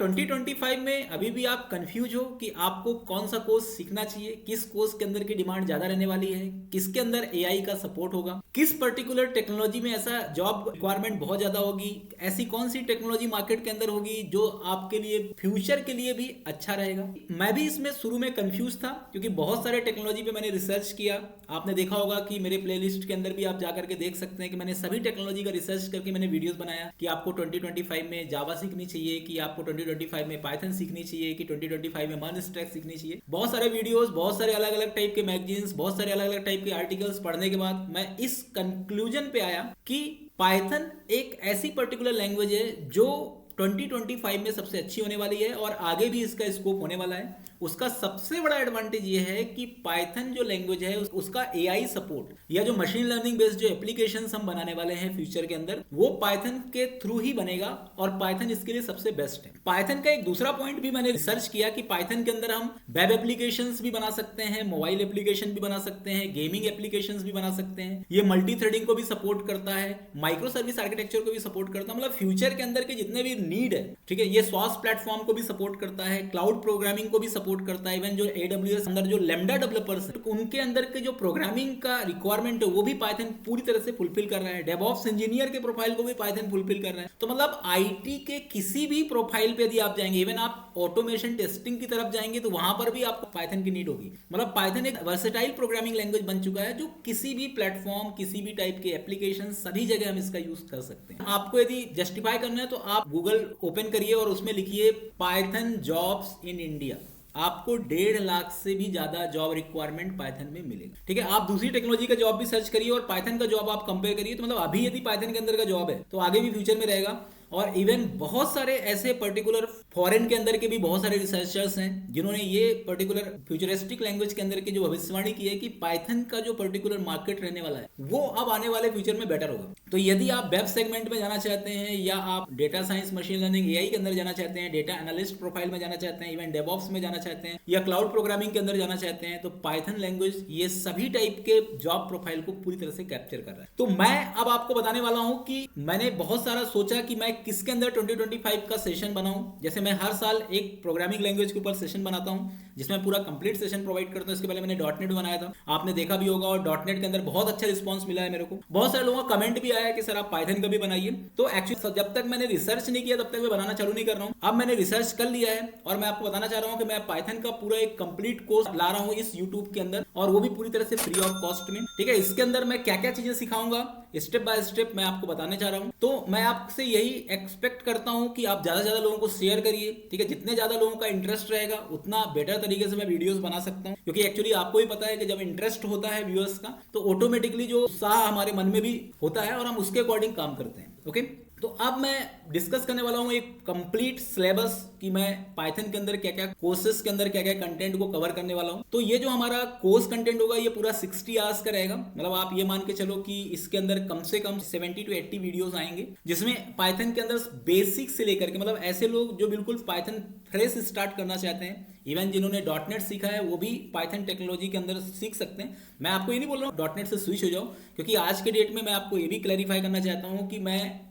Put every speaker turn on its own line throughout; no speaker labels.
2025 में अभी भी आप कंफ्यूज हो कि आपको कौन सा कोर्स सीखना चाहिए, किस कोर्स के अंदर की डिमांड ज़्यादा रहने वाली है, किसके अंदर एआई का सपोर्ट होगा, किस पर्टिकुलर टेक्नोलॉजी में ऐसा जॉब रिक्वायरमेंट बहुत ज़्यादा होगी, ऐसी कौन सी टेक्नोलॉजी मार्केट के अंदर होगी जो आपके लिए फ्यूचर के लिए भी अच्छा रहेगा। मैं भी इसमें शुरू में कंफ्यूज था क्योंकि बहुत सारे टेक्नोलॉजी पे मैंने रिसर्च किया। आपने देखा होगा कि मेरे प्लेलिस्ट के अंदर भी आप जाकर के देख सकते हैं कि मैंने सभी टेक्नोलॉजी का रिसर्च करके मैंने वीडियोस बनाया कि आपको 2025 में जावा सीखनी चाहिए, कि आपको 2025 में पाइथन सीखनी चाहिए, कि 2025 में मर्ज स्टैक सीखनी चाहिए। बहुत सारे वीडियोस, बहुत सारे अलग अलग टाइप के मैगजीन्स, बहुत सारे अलग अलग टाइप के आर्टिकल्स पढ़ने के बाद मैं इस कंक्लूजन पे आया कि पाइथन एक ऐसी पर्टिकुलर लैंग्वेज है जो 2025 में सबसे अच्छी होने वाली है और आगे भी इसका स्कोप होने वाला है। उसका सबसे बड़ा एडवांटेज ये है कि पाइथन जो लैंग्वेज है उसका एआई सपोर्ट या जो मशीन लर्निंग बेस्ड जो एप्लीकेशंस हम बनाने वाले हैं फ्यूचर के अंदर, वो पाइथन के थ्रू ही बनेगा और पाइथन इसके लिए सबसे बेस्ट है। पाइथन का एक दूसरा पॉइंट भी मैंने रिसर्च किया कि पाइथन के अंदर हम वेब एप्लीकेशंस भी बना सकते हैं, मोबाइल एप्लीकेशन भी बना सकते हैं, गेमिंग एप्लीकेशंस भी बना सकते हैं। ये मल्टी थ्रेडिंग को भी सपोर्ट करता है, माइक्रो सर्विस आर्किटेक्चर को भी सपोर्ट करता है। मतलब फ्यूचर के अंदर के जितने भी नीड है, ठीक है, ये सॉस प्लेटफॉर्म को भी सपोर्ट करता है, क्लाउड प्रोग्रामिंग को भी सपोर्ट करता है। इवन जो AWS अंदर जो लैम्डा डेवलपर्स है उनके अंदर के जो प्रोग्रामिंग का रिक्वायरमेंट है वो भी पाइथन पूरी तरह से फुलफिल कर रहा है। डेवऑप्स इंजीनियर के प्रोफाइल को भी पाइथन फुलफिल कर रहा है। तो मतलब आईटी के किसी भी प्रोफाइल पे यदि आप जाएंगे, इवन आप ऑटोमेशन टेस्टिंग की तरफ जाएंगे तो वहां पर भी आपको पाइथन की नीड होगी। मतलब पाइथन एक वर्सेटाइल प्रोग्रामिंग लैंग्वेज बन चुका है जो किसी भी प्लेटफॉर्म, किसी भी टाइप के एप्लीकेशन, सभी जगह हम इसका यूज कर सकते हैं। आपको यदि जस्टिफाई करना है तो आप गूगल ओपन करिए और उसमें लिखिए पाइथन जॉब्स इन इंडिया। आपको 1.5 लाख से भी ज्यादा जॉब रिक्वायरमेंट पाइथन में मिलेगा। ठीक है, आप दूसरी टेक्नोलॉजी का जॉब भी सर्च करिए और पाइथन का जॉब आप कंपेयर करिए तो मतलब अभी यदि पाइथन के अंदर का जॉब है तो आगे भी फ्यूचर में रहेगा। और इवन बहुत सारे ऐसे पर्टिकुलर फॉरेन के अंदर के भी बहुत सारे रिसर्चर्स हैं जिन्होंने ये पर्टिकुलर फ्यूचरिस्टिक लैंग्वेज के अंदर की जो भविष्यवाणी की है कि पाइथन का जो पर्टिकुलर मार्केट रहने वाला है वो अब आने वाले फ्यूचर में बेटर होगा। तो यदि आप वेब सेगमेंट में जाना चाहते हैं या आप data science, machine learning, AI के अंदर जाना चाहते हैं, डेटा एनालिस्ट प्रोफाइल में जाना चाहते हैं, इवन डेवऑप्स में जाना चाहते हैं या क्लाउड प्रोग्रामिंग के अंदर जाना चाहते हैं, तो पाइथन लैंग्वेज ये सभी टाइप के जॉब प्रोफाइल को पूरी तरह से कैप्चर कर रहा है। तो मैं अब आपको बताने वाला हूं कि मैंने बहुत सारा सोचा कि मैं किसके अंदर 2025 का सेशन बनाऊं। जैसे मैं हर साल एक प्रोग्रामिंग लैंग्वेज के ऊपर सेशन बनाता हूं जिसमें पूरा कंप्लीट सेशन प्रोवाइड करता हूं। इसके पहले मैंने डॉटनेट बनाया था, आपने देखा भी होगा, और डॉटनेट के अंदर बहुत अच्छा रिस्पांस मिला है मेरे को। बहुत सारे लोगों का कमेंट भी आया कि सर आप पाइथन का भी बनाइए। तो एक्चुअली जब तक मैंने रिसर्च नहीं किया तब तक मैं बनाना चालू नहीं कर रहा हूं। अब मैंने रिसर्च कर लिया है और मैं आपको बताना चाह रहा हूं कि मैं पाइथन का पूरा एक कंप्लीट कोर्स ला रहा हूं इस यूट्यूब के अंदर, और वो भी पूरी तरह से फ्री ऑफ कॉस्ट में। ठीक है, इसके अंदर मैं क्या क्या चीजें सिखाऊंगा स्टेप बाय स्टेप मैं आपको बताने जा रहा हूं। तो मैं आपसे यही एक्सपेक्ट करता हूं कि आप ज्यादा से ज्यादा लोगों को शेयर करिए। ठीक है, जितने ज्यादा लोगों का इंटरेस्ट रहेगा उतना बेटर तरीके से मैं वीडियोस बना सकता हूं, क्योंकि एक्चुअली आपको भी पता है कि जब इंटरेस्ट होता है व्यूअर्स का तो ऑटोमेटिकली जो उत्साह हमारे मन में भी होता है और हम उसके अकॉर्डिंग काम करते हैं। ओके, तो अब मैं डिस्कस करने वाला हूं एक कंप्लीट सिलेबस कि मैं पाइथन के अंदर क्या क्या कोर्सेज के अंदर क्या क्या कंटेंट को कवर करने वाला हूं। तो ये जो हमारा कोर्स कंटेंट होगा ये पूरा 60 आवर्स का रहेगा। मतलब आप ये मान के चलो कि इसके अंदर कम से कम 70 to 80 वीडियोस आएंगे जिसमें पाइथन के अंदर बेसिक से लेकर के, मतलब ऐसे लोग जो बिल्कुल पाइथन फ्रेश स्टार्ट करना चाहते हैं, इवन जिन्होंने डॉटनेट सीखा है वो भी पाइथन टेक्नोलॉजी के अंदर सीख सकते हैं। मैं आपको ये नहीं बोल रहा हूँ डॉटनेट से स्विच हो जाओ, क्योंकि आज के डेट में मैं आपको ये भी क्लैरिफाई करना चाहता हूँ कि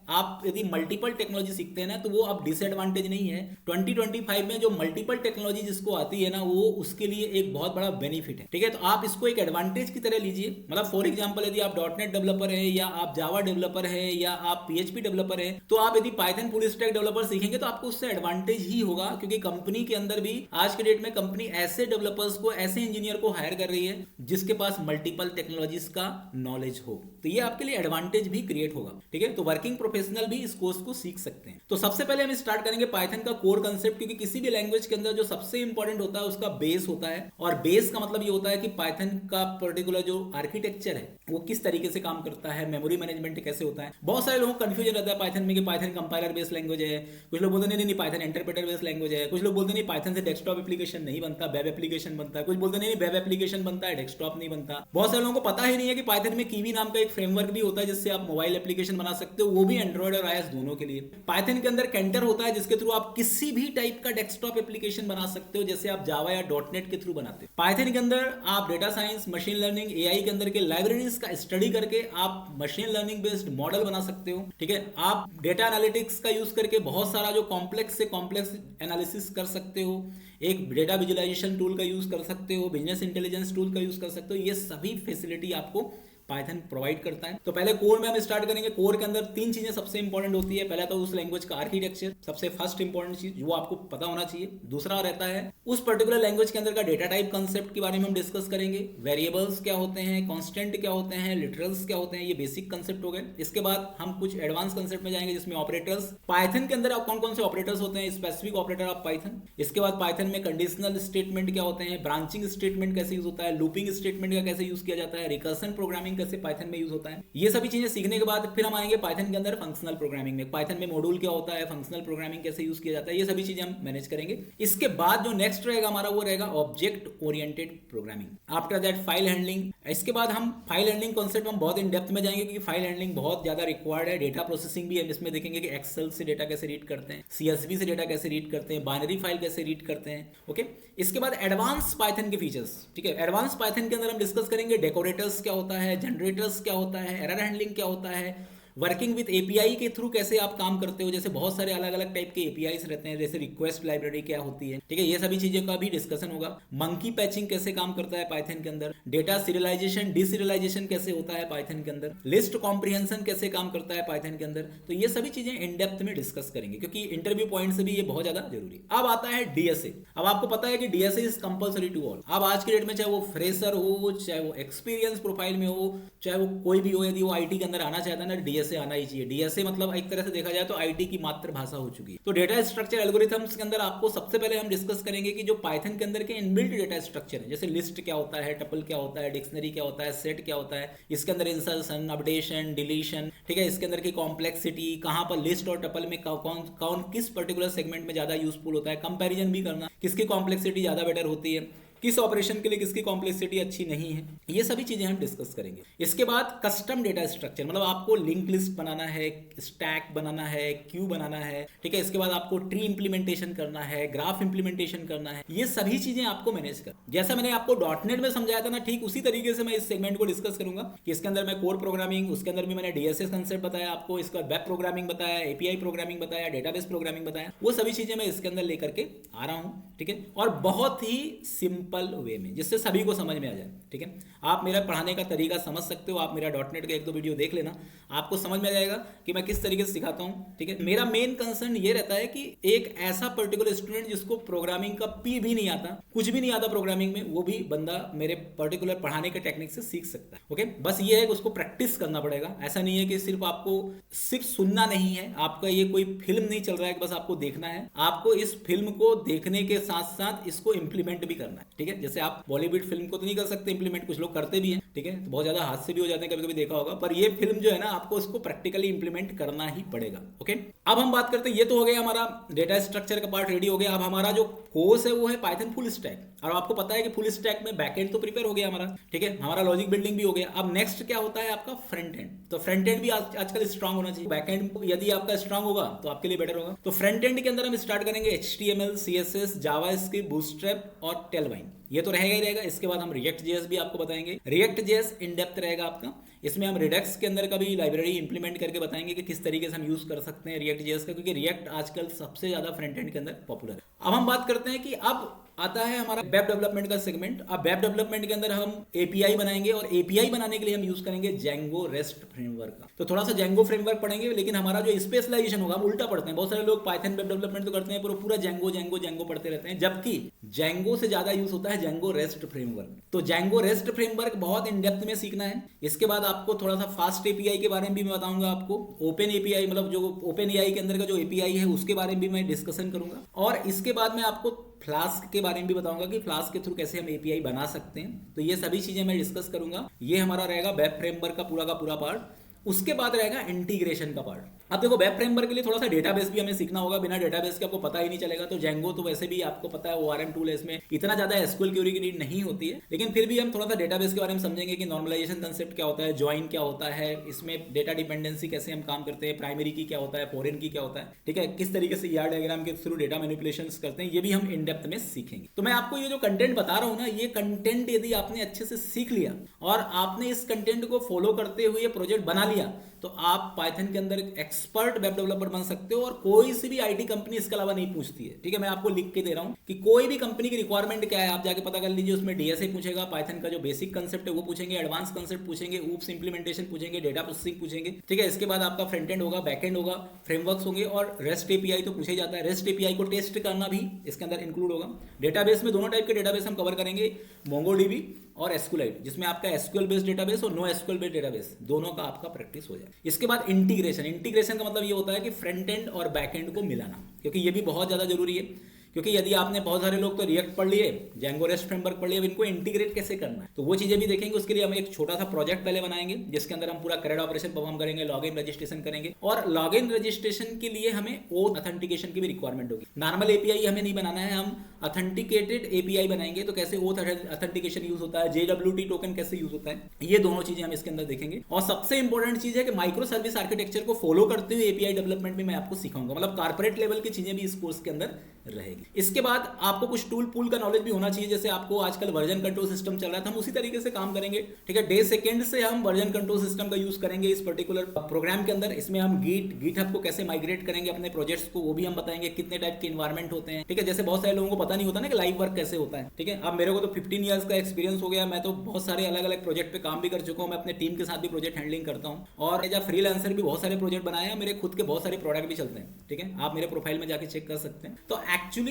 आप यदि मल्टीपल टेक्नोलॉजी सीखते हैं ना तो वो अब डिसएडवांटेज नहीं है। 2025 में जो मल्टीपल टेक्नोलॉजी जिसको आती है ना वो उसके लिए एक बहुत बड़ा बेनिफिट है। ठीक है, तो आप इसको एक एडवांटेज की तरह लीजिए। मतलब फॉर एग्जांपल यदि आप डॉटनेट डेवलपर है या आप जावा डेवलपर है या आप PHP डेवलपर है, तो आप यदि पाइथन फुल स्टैक डेवलपर सीखेंगे तो आपको उससे एडवांटेज ही होगा, क्योंकि कंपनी के अंदर भी आज के डेट में कंपनी ऐसे डेवलपर्स को, ऐसे इंजीनियर को हायर कर रही है जिसके पास मल्टीपल टेक्नोलॉजीज का नॉलेज हो। तो ये आपके लिए एडवांटेज भी क्रिएट होगा। ठीक है, तो वर्किंग प्रोफेशनल भी इस कोर्स को सीख सकते हैं। तो सबसे पहले हम स्टार्ट करेंगे पाइथन का कोर कंसेप्ट, क्योंकि किसी भी लैंग्वेज के अंदर जो सबसे इंपॉर्टेंट होता है उसका बेस होता है, और बेस का मतलब ये होता है कि पाइथन का पर्टिकुलर जो आर्किटेक्चर है वो किस तरीके से काम करता है, मेमोरी मैनेजमेंट कैसे होता है। बहुत सारे लोगों को कंफ्यूजन रहता है पाइथन में कि पाइथन कंपाइलर बेस्ड लैंग्वेज है, कुछ लोग बोलते नहीं पाइथन इंटरप्रेटर बेस्ड लैंग्वेज है, कुछ लोग बोलते नहीं पाइथन से डेस्कटॉप एप्लीकेशन नहीं बनता, वेब एप्लीकेशन बनता है, कुछ बोलते नहीं वेब एप्लीकेशन बनता है डेस्कटॉप नहीं बनता। बहुत सारे लोगों को पता ही नहीं है कि पाइथन में कीवी नाम का एक फ्रेमवर्क भी होता है जिससे आप मोबाइल एप्लीकेशन बना सकते हो, वो भी एंड्रॉइड और iOS दोनों के लिए। पाइथन के अंदर कैंटर होता है जिसके थ्रू आप किसी भी टाइप का डेस्कटॉप एप्लीकेशन बना सकते हो, जैसे आप जावा या डॉटनेट के थ्रू बनाते हो। पाइथन के अंदर आप data science, machine learning, AI के अंदर के लाइब्रेरीज का स्टडी करके आप मशीन लर्निंग बेस्ड मॉडल बना सकते हो। ठीक है, आप डेटा एनालिटिक्स का यूज करके बहुत सारा जो कॉम्प्लेक्स से कॉम्प्लेक्स एनालिसिस कर सकते हो, एक डेटा विजुअलाइजेशन टूल का यूज कर सकते हो, बिजनेस इंटेलिजेंस टूल का यूज कर सकते हो। ये सभी फैसिलिटी आपको पाइथन प्रोवाइड करता है। तो पहले कोर में हम स्टार्ट करेंगे। कोर के अंदर तीन चीजें सबसे इंपॉर्टेंट होती है। पहला तो उस लैंग्वेज का आर्किटेक्चर, सबसे फर्स्ट इंपॉर्टेंट चीज वो आपको पता होना चाहिए। दूसरा रहता है उस पर्टिकुलर लैंग्वेज के अंदर का डेटा टाइप कंसेप्ट के बारे में हम डिस्कस करेंगे। वेरिएबल्स क्या होते हैं, कॉन्स्टेंट क्या होते हैं, लिटरल्स क्या होते हैं, ये बेसिक कंसेप्ट हो गए। इसके बाद हम कुछ एडवांस कंसेप्ट में जाएंगे जिसमें ऑपरेटर्स, पाइथन के अंदर कौन कौन से ऑपरेटर्स होते हैं, स्पेसिफिक ऑपरेटर ऑफ पाइथन। इसके बाद पाइथन में कंडीशनल स्टेटमेंट क्या होते हैं, ब्रांचिंग स्टेटमेंट कैसे यूज होता है, लूपिंग स्टेटमेंट का कैसे यूज किया जाता है, रिकर्सन प्रोग्रामिंग कैसे पाइथन में यूज होता है। ये सभी चीजें सीखने के बाद फिर हम आएंगे पाइथन के अंदर फंक्शनल प्रोग्रामिंग में। पाइथन में मॉड्यूल क्या होता है, फंक्शनल प्रोग्रामिंग कैसे यूज किया जाता है, ये सभी चीजें हम मैनेज करेंगे। इसके बाद जो नेक्स्ट रहेगा हमारा वो रहेगा object oriented programming. After that file handling. इसके बाद हम फाइल हैंडलिंग कॉन्सेप्ट हम बहुत इन डेप्थ में जाएंगे क्योंकि फाइल हैंडलिंग बहुत ज्यादा रिक्वायर्ड है। डेटा प्रोसेसिंग भी हम इसमें देखेंगे कि एक्सेल से डेटा कैसे रीड करते हैं, सीएसवी से डेटा कैसे रीड करते हैं, बाइनरी फाइल कैसे रीड करते हैं। ओके, इसके बाद एडवांस पाइथन के फीचर्स। ठीक है, एडवांस पाइथन के अंदर हम डिस्कस करेंगे डेकोरेटर्स क्या होता है, जनरेटर्स क्या होता है, एरर हैंडलिंग क्या होता है, वर्किंग विद एपीआई के थ्रू कैसे आप काम करते हो। जैसे बहुत सारे अलग अलग टाइप के एपीआईस रहते हैं, जैसे रिक्वेस्ट लाइब्रेरी क्या होती है। ठीक है, ये सभी चीजों का भी डिस्कशन होगा। मंकी पैचिंग कैसे काम करता है पाइथन के अंदर, डेटा सीरियलाइजेशन डिसीरियलाइजेशन कैसे होता है पाइथन के अंदर, लिस्ट कॉम्प्रिहेंशन कैसे काम करता है पाइथन के अंदर। तो ये सभी चीजें इन डेप्थ में डिस्कस करेंगे क्योंकि इंटरव्यू पॉइंट से भी ये बहुत ज्यादा जरूरी है। अब आता है डीएसए। अब आपको पता है कि DSA is compulsory to all. अब आज की डेट में चाहे वो फ्रेशर हो, चाहे वो एक्सपीरियंस प्रोफाइल में हो, चाहे वो कोई भी हो, यदि वो आईटी के अंदर आना चाहता है ना, डीएसए आना ही चाहिए। डीएसए मतलब एक तरह से देखा जाए तो आईटी की मातृभाषा हो चुकी है। तो डेटा स्ट्रक्चर एल्गोरिथम्स के अंदर आपको सबसे पहले हम डिस्कस करेंगे कि जो पाइथन के अंदर के इनबिल्ट डेटा स्ट्रक्चर है, जैसे लिस्ट क्या होता है, टपल क्या होता है, डिक्शनरी क्या होता है, सेट क्या होता है, इसके अंदर इंसर्शन, अपडेशन, डिलीशन। ठीक है, इसके अंदर की कॉम्प्लेक्सिटी, कहां पर लिस्ट और टपल में कौन किस पर्टिकुलर सेगमेंट में ज्यादा यूजफुल होता है, कंपैरिजन भी करना, किसकी कॉम्प्लेक्सिटी ज्यादा बेटर होती है, किस ऑपरेशन के लिए किसकी कॉम्प्लेक्सिटी अच्छी नहीं है, ये सभी चीजें हम डिस्कस करेंगे। इसके बाद कस्टम डेटा स्ट्रक्चर, मतलब आपको लिंक लिस्ट बनाना है, स्टैक बनाना है, क्यू बनाना है। ठीक है, इसके बाद आपको ट्री इंप्लीमेंटेशन करना है, ग्राफ इंप्लीमेंटेशन करना है, ये सभी चीजें आपको मैनेज कर। जैसा मैंने आपको डॉटनेट में समझाया था ना, ठीक उसी तरीके से मैं इस सेगमेंट को डिस्कस करूंगा कि इसके अंदर मैं कोर प्रोग्रामिंग, उसके अंदर भी मैंने डीएसएस कंसेप्ट बताया आपको, इसका वेब प्रोग्रामिंग बताया, एपीआई प्रोग्रामिंग बताया, डेटाबेस प्रोग्रामिंग बताया, वो सभी चीजें मैं इसके अंदर लेकर के आ रहा हूं। ठीक है, और बहुत ही सिंपल वे में, जिससे सभी को समझ में आ जाए। ठीक है, आप मेरा पढ़ाने का तरीका समझ सकते हो, आप मेरा डॉटनेट का एक दो वीडियो देख लेना, आपको समझ में आ जाएगा कि मैं किस तरीके से सिखाता हूं। ठीक है, मेरा मेन कंसर्न ये रहता है कि एक ऐसा पर्टिकुलर स्टूडेंट जिसको प्रोग्रामिंग का पी भी नहीं आता, कुछ भी नहीं आता प्रोग्रामिंग में, वो भी बंदा मेरे पर्टिकुलर पढ़ाने के टेक्निक से सीख सकता है। ओके, बस ये है कि उसको प्रैक्टिस करना पड़ेगा। ऐसा नहीं है कि सिर्फ आपको सिर्फ सुनना नहीं है, आपका ये कोई फिल्म नहीं चल रहा है कि बस आपको देखना है, आपको इस फिल्म को देखने के साथ साथ इसको इंप्लीमेंट भी करना है। ठीक है, जैसे आप बॉलीवुड फिल्म को तो नहीं कर सकते इंप्लीमेंट, कुछ लोग करते भी हैं। ठीक है, तो बहुत ज्यादा हादसे भी हो जाते हैं, कभी कभी देखा होगा, पर ये फिल्म जो है ना, आपको इसको प्रैक्टिकली इंप्लीमेंट करना ही पड़ेगा। ओके, अब हम बात करते हैं, ये तो हो गया हमारा डेटा स्ट्रक्चर का पार्ट रेडी हो गया। अब हमारा जो कोर्स है वो है पाइथन फुल स्टैक, और आपको पता है कि फुल स्टैक में बैकएंड तो प्रिपेयर हो गया हमारा। ठीक है, हमारा लॉजिक बिल्डिंग भी हो गया। अब नेक्स्ट क्या होता है आपका फ्रंट एंड। तो फ्रंट एंड भी आजकल स्ट्रांग होना चाहिए, बैकएंड यदि आपका स्ट्रांग होगा तो आपके लिए बेटर होगा। तो फ्रंट एंड के अंदर हम स्टार्ट करेंगे HTML, CSS, जावास्क्रिप्ट, बूटस्ट्रैप और टेलवाइन, ये तो रहेगा ही रहेगा। इसके बाद हम रिएक्ट जेएस भी आपको बताएंगे। रिएक्ट जेएस इन डेप्थ रहेगा आपका, इसमें हम रिडक्स के अंदर का भी लाइब्रेरी इंप्लीमेंट करके बताएंगे कि किस तरीके से हम यूज कर सकते हैं रिएक्ट जेएस का, क्योंकि रिएक्ट आजकल सबसे ज्यादा फ्रंट एंड के अंदर पॉपुलर है। अब हम बात करते हैं कि अब आता है हमारा वेब डेवलपमेंट का सेगमेंट। अब वेब डेवलपमेंट के अंदर हम एपीआई बनाएंगे, और एपीआई बनाने के लिए हम यूज करेंगे जेंगो रेस्ट फ्रेमवर्क का। तो थोड़ा सा जेंगो फ्रेमवर्क पढ़ेंगे, लेकिन हमारा जो स्पेशलाइजेशन होगा हम उल्टा पढ़ते हैं। बहुत सारे लोग पाइथन वेब डेवलपमेंट तो करते हैं, पूरा जेंगो जेंगो जेंगो पढ़ते रहते हैं, जबकि जेंगो से ज्यादा यूज होता है जेंगो रेस्ट फ्रेमवर्क। तो जेंगो रेस्ट फ्रेमवर्क बहुत इन डेप्थ में सीखना है। इसके बाद आपको थोड़ा सा फास्ट एपीआई के बारे में भी मैं बताऊंगा आपको, ओपन एपीआई मतलब जो ओपन एआई के अंदर का जो एपीआई है उसके बारे में भी मैं डिस्कशन करूंगा, और इसके बाद मैं आपको फ्लास्क के बारे में भी बताऊंगा कि फ्लास्क के थ्रू कैसे हम एपीआई बना सकते हैं। तो ये सभी चीजें मैं डिस्कस करूंगा। ये हमारा रहेगा वेब फ्रेमवर्क का पूरा पार्ट। उसके बाद रहेगा इंटीग्रेशन का पार्ट। अब देखो वेब फ्रेमवर्क के लिए थोड़ा सा डेटाबेस भी हमें सीखना होगा, बिना डेटाबेस के आपको पता ही नहीं चलेगा। तो जेंगो तो वैसे भी आपको पता है ORM टूल है, इसमें इतना ज्यादा एसक्यूएल क्वेरी की नीड नहीं होती है, लेकिन फिर भी हम थोड़ा सा डेटाबेस के बारे में समझेंगे कि नॉर्मलाइजेशन कंसेप्ट क्या होता है, ज्वाइन क्या होता है, इसमें डेटा डिपेंडेंसी कैसे हम काम करते हैं, प्राइमरी की क्या होता है, फॉरेन की क्या होता है, ठीक है, किस तरीके से ER डायग्राम के थ्रू डेटा मैनिपुलेशन करते हैं, ये भी हम इन डेप्थ में सीखेंगे। तो मैं आपको ये जो कंटेंट बता रहा हूँ ना, ये कंटेंट यदि आपने अच्छे से सीख लिया और आपने इस कंटेंट को फॉलो करते हुए प्रोजेक्ट बना लिया, तो आप पाइथन के अंदर एक्सपर्ट वेब डेवलपर बन सकते हो। और कोई सी भी आईटी कंपनी इसके अलावा नहीं पूछती है, ठीक है। मैं आपको लिख के दे रहा हूं कि कोई भी कंपनी की रिक्वायरमेंट क्या है, आप जाके पता कर लीजिए। उसमें डीएसए पूछेगा, पाइथन का जो बेसिक कंसेप्ट है वो पूछेंगे, एडवांस कंसेप्ट पूछेंगे, ऊप्स इंप्लीमेंटेशन पूछेंगे, डेटा प्रोसेसिंग पूछेंगे, ठीक है। इसके बाद आपका फ्रंट एंड होगा, बैक एंड होगा, फ्रेमवर्क्स होंगे और रेस्ट एपीआई तो पूछा ही जाता है। रेस्ट एपीआई को टेस्ट करना भी इसके अंदर इंक्लूड होगा। डेटाबेस में दोनों टाइप के डेटाबेस हम कवर करेंगे, मोंगोडीबी और एसक्यूएलाइट, जिसमें आपका एसक्यूएल बेस्ड डेटाबेस और नो एसक्यूएल बेस्ड डेटाबेस दोनों का आपका प्रैक्टिस हो जाए। इसके बाद इंटीग्रेशन का मतलब ये होता है कि फ्रंट एंड और बैक एंड को मिलाना, क्योंकि ये भी बहुत ज़्यादा जरूरी है। क्योंकि यदि आपने, बहुत सारे लोग तो रिएक्ट पढ़ लिए, जेंगो रेस्ट फ्रेमवर्क पढ़ लिए, अब इनको इंटीग्रेट कैसे करना है, तो वो चीज़ें भी देखेंगे। उसके लिए हम एक छोटा सा प्रोजेक्ट पहले बनाएंगे, जिसके अंदर हम पूरा क्रेड ऑपरेशन परफॉर्म करेंगे, लॉगिन रजिस्ट्रेशन करेंगे। और लॉगिन रजिस्ट्रेशन के लिए हमें ओथ अथेंटिकेशन की भी रिक्वायरमेंट होगी। नॉर्मल एपीआई हमें नहीं बनाना है, हम अथेंटिकेटेड एपीआई बनाएंगे। तो कैसे ओथ अथेंटिकेशन यूज होता है, JWT टोकन कैसे यूज होता है, ये दोनों चीजें हम इसके अंदर देखेंगे। और सबसे इंपॉर्टेंट चीज है कि माइक्रो सर्विस आर्किटेक्चर को फॉलो करते हुए एपीआई डेवलपमेंट भी मैं आपको सिखाऊंगा, मतलब कॉर्पोरेट लेवल की चीजें भी इस कोर्स के अंदर रहेगी। इसके बाद आपको कुछ टूल पूल का नॉलेज भी होना चाहिए। जैसे आपको आजकल वर्जन कंट्रोल सिस्टम चल रहा है, तो हम उसी तरीके से काम करेंगे, ठीक है। डे सेकेंड से हम वर्जन कंट्रोल सिस्टम का यूज करेंगे इस पर्टिकुलर प्रोग्राम के अंदर। इसमें हम गिटहब को कैसे माइग्रेट करेंगे अपने प्रोजेक्ट्स को, वो भी हम बताएंगे। कितने टाइप के इन्वायरमेंट होते हैं, ठीक है। जैसे बहुत सारे लोगों को पता नहीं होता ना कि लाइव वर्क कैसे होता है, ठीक है। अब मेरे को तो 15 ईयर्स का एक्सपीरियंस हो गया, मैं तो बहुत सारे अलग अलग प्रोजेक्ट पे काम भी कर चुका हूँ। मैं अपने टीम के साथ भी प्रोजेक्ट हैंडलिंग करता हूँ और एज अ फ्रीलांसर भी बहुत सारे प्रोजेक्ट बनाए हैं। मेरे खुद के बहुत सारे प्रोडक्ट भी चलते हैं, ठीक है। आप मेरे प्रोफाइल में जाके चेक कर सकते हैं। तो एक्चुअली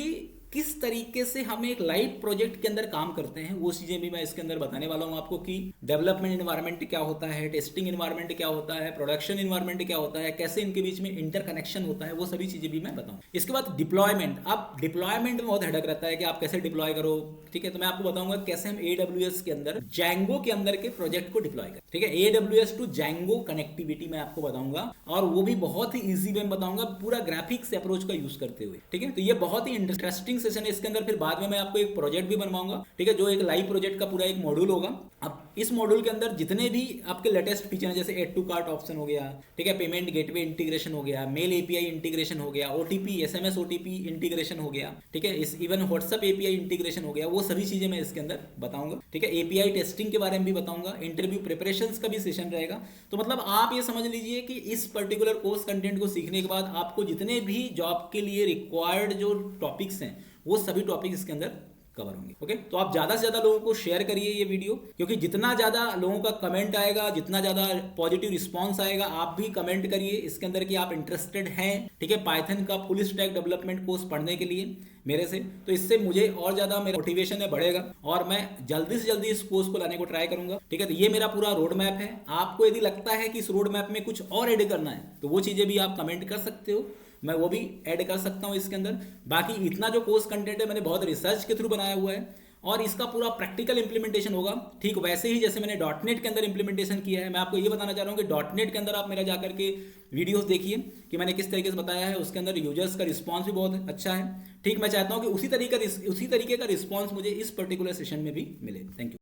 किस तरीके से हम एक लाइव प्रोजेक्ट के अंदर काम करते हैं, वो चीजें भी मैं इसके अंदर बताने वाला हूं आपको, कि डेवलपमेंट एनवायरनमेंट क्या होता है, टेस्टिंग एनवायरनमेंट क्या होता है, प्रोडक्शन एनवायरनमेंट क्या होता है, कैसे इनके बीच में इंटरकनेक्शन होता है, वो सभी चीजें भी मैं बताऊं। इसके बाद डिप्लॉयमेंट। अब डिप्लॉयमेंट में बहुत हेडक रहता है कि आप कैसे डिप्लॉय करो, ठीक है। तो मैं आपको बताऊंगा कैसे हम AWS के अंदर जैंगो के अंदर के प्रोजेक्ट को डिप्लॉय करें, ठीक है। AWS टू जैंगो कनेक्टिविटी मैं आपको बताऊंगा, और वो भी बहुत ही ईजी वे में बताऊंगा, पूरा ग्राफिक्स अप्रोच का यूज करते हुए, ठीक है। तो ये बहुत ही इंटरेस्टिंग सेशन है। इसके अंदर फिर बाद में मैं आपको एक प्रोजेक्ट भी बनवाऊंगा, ठीक है, जो एक लाइव प्रोजेक्ट का पूरा एक मॉड्यूल होगा। अब इस मॉड्यूल के अंदर जितने भी आपके लेटेस्ट फीचर हैं, जैसे एड टू कार्ट ऑप्शन हो गया, ठीक है, पेमेंट गेटवे इंटीग्रेशन हो गया, मेल एपीआई इंटीग्रेशन हो गया, OTP SMS OTP इंटीग्रेशन हो गया, ठीक है, इस इवन व्हाट्सएप एपीआई इंटीग्रेशन हो गया, वो सभी चीजें मैं इसके अंदर बताऊंगा, ठीक है। एपीआई टेस्टिंग के बारे में भी बताऊंगा, इंटरव्यू प्रिपरेशंस का भी सेशन रहेगा। तो मतलब आप ये समझ लीजिए कि इस पर्टिकुलर कोर्स कंटेंट को सीखने के बाद आपको जितने भी जॉब के लिए रिक्वायर्ड जो टॉपिक्स हैं, वो सभी टॉपिक इसके अंदर कवर होंगे। ओके, तो आप ज्यादा से ज्यादा लोगों को शेयर करिए ये वीडियो, क्योंकि जितना ज्यादा लोगों का कमेंट आएगा, जितना ज्यादा पॉजिटिव रिस्पांस आएगा, आप भी कमेंट करिए इसके अंदर कि आप इंटरेस्टेड हैं, ठीक है, पाइथन का फुल स्टैक डेवलपमेंट कोर्स पढ़ने के लिए मेरे से। तो इससे मुझे और ज्यादा मेरा मोटिवेशन है बढ़ेगा, और मैं जल्दी से जल्दी इस कोर्स को लाने को ट्राई करूंगा, ठीक है। तो ये मेरा पूरा रोड मैप है। आपको यदि लगता है कि इस रोड मैप में कुछ और ऐड करना है, तो वो चीजें भी आप कमेंट कर सकते हो, मैं वो भी ऐड कर सकता हूं इसके अंदर। बाकी इतना जो कोर्स कंटेंट है मैंने बहुत रिसर्च के थ्रू बनाया हुआ है, और इसका पूरा प्रैक्टिकल इंप्लीमेंटेशन होगा, ठीक वैसे ही जैसे मैंने .NET के अंदर इंप्लीमेंटेशन किया है। मैं आपको ये बताना चाह रहा हूँ कि .NET के अंदर आप मेरा जाकर के वीडियोस देखिए कि मैंने किस तरीके से बताया है। उसके अंदर यूजर्स का रिस्पांस भी बहुत अच्छा है, ठीक। मैं चाहता हूँ कि उसी तरीके का रिस्पांस मुझे इस पर्टिकुलर सेशन में भी मिले। Thank you.